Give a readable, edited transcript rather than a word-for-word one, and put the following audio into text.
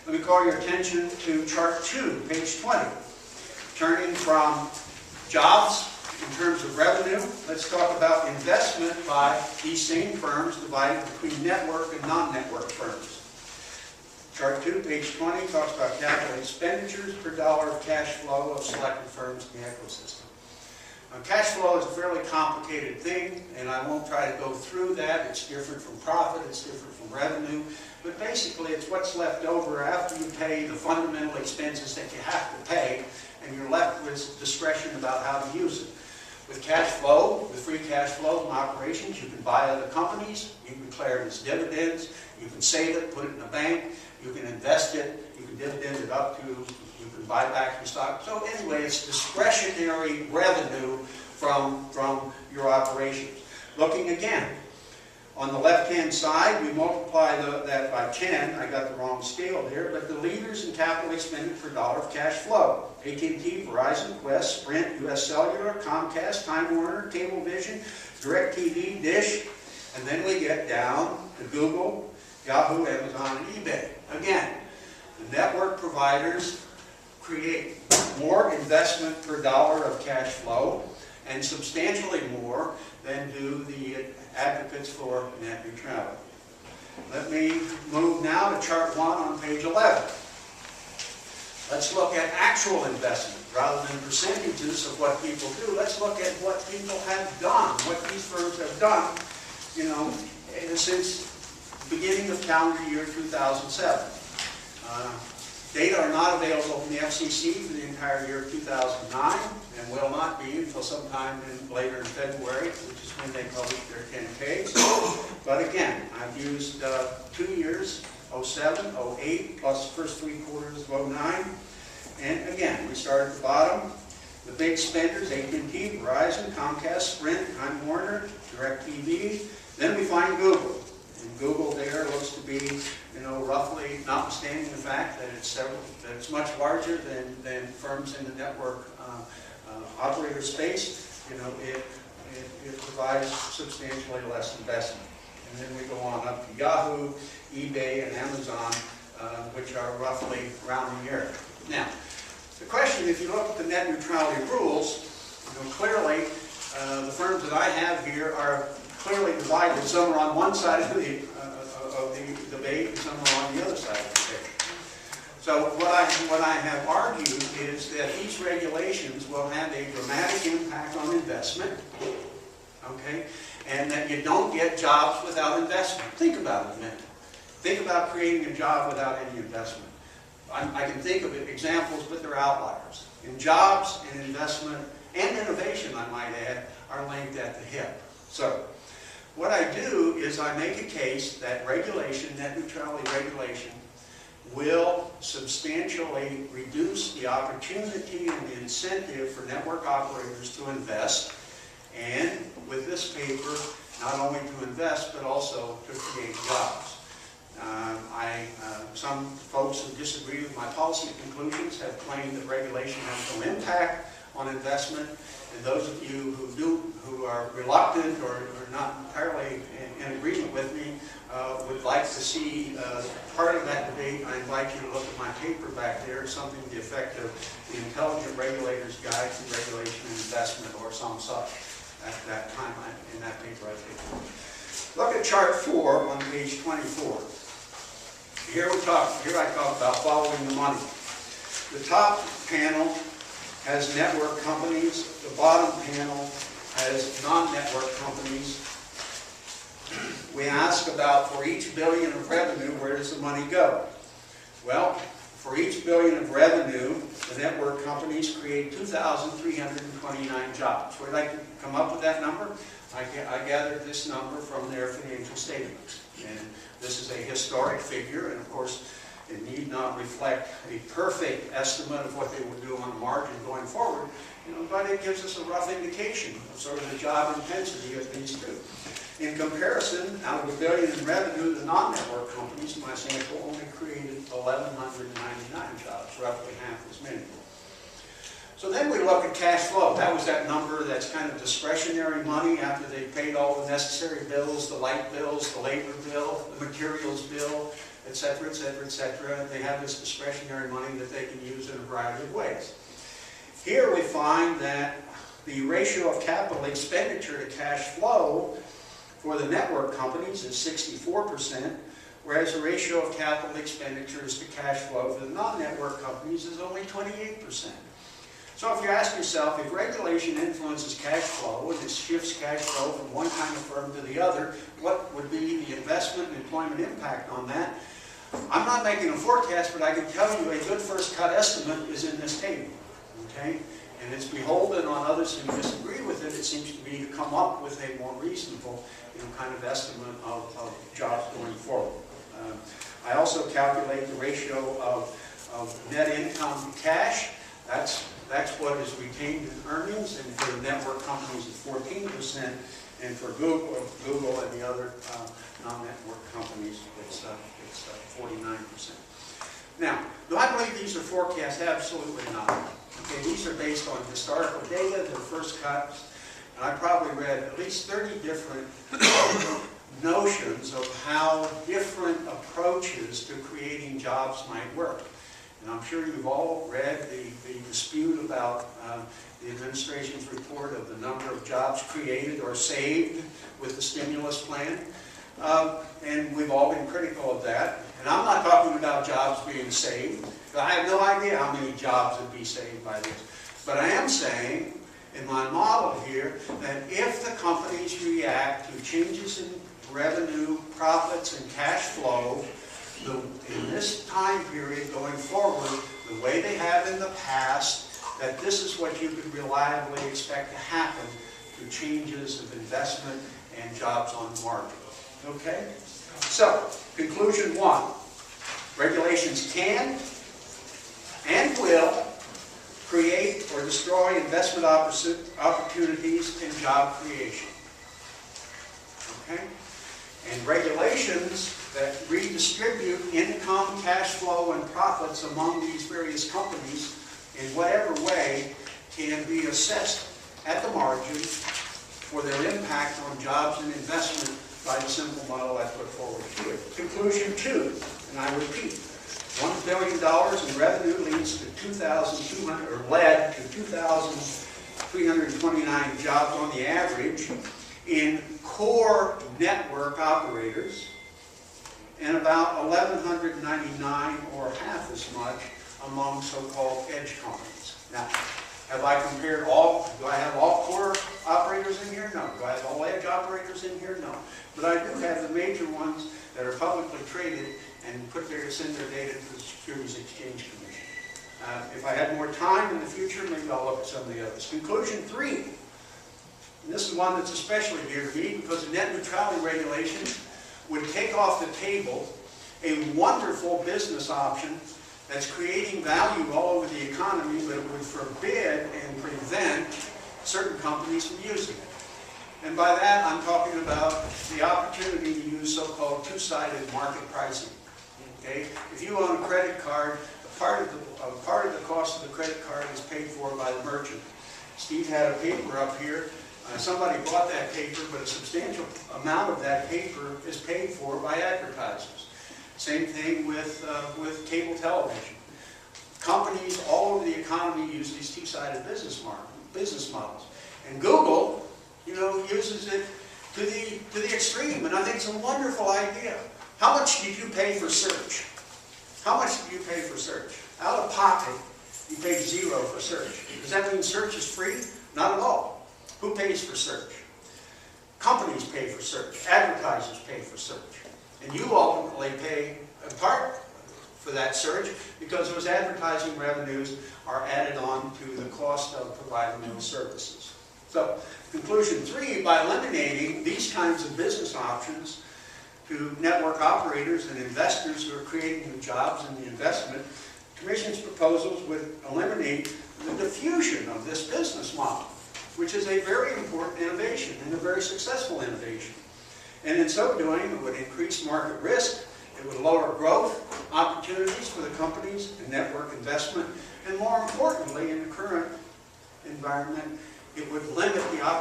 Let me call your attention to chart 2, page 20. Turning from jobs in terms of revenue, let's talk about investment by these same firms divided between network and non-network firms. Chart 2, page 20, talks about capital expenditures per dollar of cash flow of selected firms in the ecosystem. Now, cash flow is a fairly complicated thing, and I won't try to go through that. It's different from profit, it's different from revenue, but basically it's what's left over after you pay the fundamental expenses that you have to pay, and you're left with discretion about how to use it. With cash flow, with free cash flow from operations, you can buy other companies, you can declare it as dividends, you can save it, put it in a bank, you can invest it, you can dividend it up to, you can buy back your stock. So anyway, it's discretionary revenue from your operations. Looking again, on the left-hand side, we multiply that by 10. I got the wrong scale there, but the leaders in capital expended per dollar of cash flow. AT&T, Verizon, Qwest, Sprint, US Cellular, Comcast, Time Warner, Cablevision, DirecTV, Dish, and then we get down to Google, Yahoo, Amazon, and eBay. Again, the network providers create more investment per dollar of cash flow and substantially more than do the advocates for net neutrality. Let me move now to chart 1 on page 11. Let's look at actual investment rather than percentages of what people do. Let's look at what people have done, what these firms have done, since the beginning of calendar year 2007. Data are not available from the FCC for the entire year of 2009 and will not be until sometime later in February, which is when they publish their 10Ks. But again, I've used 2 years, 07, 08, plus the first 3 quarters of 09. And again, we start at the bottom. The big spenders, AT&T, Verizon, Comcast, Sprint, Time Warner, DirecTV. Then we find Google. And Google there looks to be, roughly, notwithstanding the fact that it's much larger than firms in the network operator space, it provides substantially less investment. And then we go on up to Yahoo, eBay, and Amazon, which are roughly around the area. Now, the question, if you look at the net neutrality rules, clearly the firms that I have here are clearly divided. Some are on one side of the debate, and some are on the other side of the debate. So what I have argued is that these regulations will have a dramatic impact on investment, okay, and that you don't get jobs without investment. Think about it a minute. Think about creating a job without any investment. I can think of examples, but they're outliers. In jobs and investment and innovation, I might add, are linked at the hip. So what I do is I make a case that regulation, net neutrality regulation, will substantially reduce the opportunity and the incentive for network operators to invest, and with this paper, not only to invest, but also to create jobs. Some folks who disagree with my policy conclusions have claimed that regulation has no impact on investment, and those of you who are reluctant or are not entirely in agreement with me would like to see part of that debate. I invite you to look at my paper back there, something to the effect of the Intelligent Regulator's Guide to Regulation and Investment, or some such. At that time, in that paper I take. Look at chart 4 on page 24. Here I talk about following the money. The top panel has network companies. The bottom panel has non-network companies. We ask about, for each billion of revenue, where does the money go? Well, for each billion of revenue, the network companies create 2,329 jobs. Where did I come up with that number? I gathered this number from their financial statements. And this is a historic figure, and of course, it need not reflect a perfect estimate of what they will do on the margin going forward, but it gives us a rough indication of sort of the job intensity of these two. In comparison, out of $1 billion in revenue, the non-network companies, my sample, only created 1,199 jobs, roughly half as many. So then we look at cash flow. That was that number that's kind of discretionary money after they paid all the necessary bills, the light bills, the labor bill, the materials bill, et cetera, et cetera, et cetera. And they have this discretionary money that they can use in a variety of ways. Here we find that the ratio of capital expenditure to cash flow for the network companies is 64%, whereas the ratio of capital expenditures to cash flow for the non-network companies is only 28%. So if you ask yourself, if regulation influences cash flow and it shifts cash flow from one kind of firm to the other, what would be the investment and employment impact on that? I'm not making a forecast, but I can tell you a good first cut estimate is in this table. Okay? And it's beholden on others who disagree with it, it seems to me, to come up with a more reasonable kind of estimate of jobs going forward. I also calculate the ratio of net income to cash. That's what is retained in earnings, and for the network companies it's 14%, and for Google and the other non-network companies it's 49%. Now, do I believe these are forecasts? Absolutely not. Okay, these are based on historical data, they're first cuts, and I probably read at least 30 different notions of how different approaches to creating jobs might work. And I'm sure you've all read the dispute about the administration's report of the number of jobs created or saved with the stimulus plan. And we've all been critical of that. And I'm not talking about jobs being saved. I have no idea how many jobs would be saved by this. But I am saying, in my model here, that if the companies react to changes in revenue, profits, and cash flow, in this time period going forward, the way they have in the past, that this is what you could reliably expect to happen through changes of investment and jobs on the margin. Okay? So, conclusion one, regulations can and will create or destroy investment opportunities and job creation. Okay? And regulations that redistribute income, cash flow, and profits among these various companies in whatever way can be assessed at the margin for their impact on jobs and investment by the simple model I put forward here. Conclusion two, and I repeat, $1 billion in revenue leads to 2,200, or led to 2,329 jobs on the average in core network operators, and about 1,199 or half as much among so-called edge companies. Now, have I compared all, do I have all core operators in here? No. Do I have all edge operators in here? No. But I do have the major ones that are publicly traded and send their data to the Securities Exchange Commission. If I had more time in the future, maybe I'll look at some of the others. Conclusion three, and this is one that's especially dear to me because the net neutrality regulations would take off the table a wonderful business option that's creating value all over the economy, but it would forbid and prevent certain companies from using it. And by that, I'm talking about the opportunity to use so-called two-sided market pricing. Okay? If you own a credit card, a part of the cost of the credit card is paid for by the merchant. Steve had a paper up here. Somebody bought that paper, but a substantial amount of that paper is paid for by advertisers. Same thing with cable television. Companies all over the economy use these two-sided business models. And Google, uses it to the extreme, and I think it's a wonderful idea. How much did you pay for search? How much did you pay for search? Out of pocket, you paid $0 for search. Does that mean search is free? Not at all. Who pays for search? Companies pay for search. Advertisers pay for search. And you ultimately pay a part for that search because those advertising revenues are added on to the cost of providing those services. So, conclusion three, by eliminating these kinds of business options to network operators and investors who are creating the jobs and the investment, the Commission's proposals would eliminate the diffusion of this business model, which is a very important innovation and a very successful innovation. And in so doing, it would increase market risk, it would lower growth opportunities for the companies and network investment, and more importantly, in the current environment, it would limit the opportunity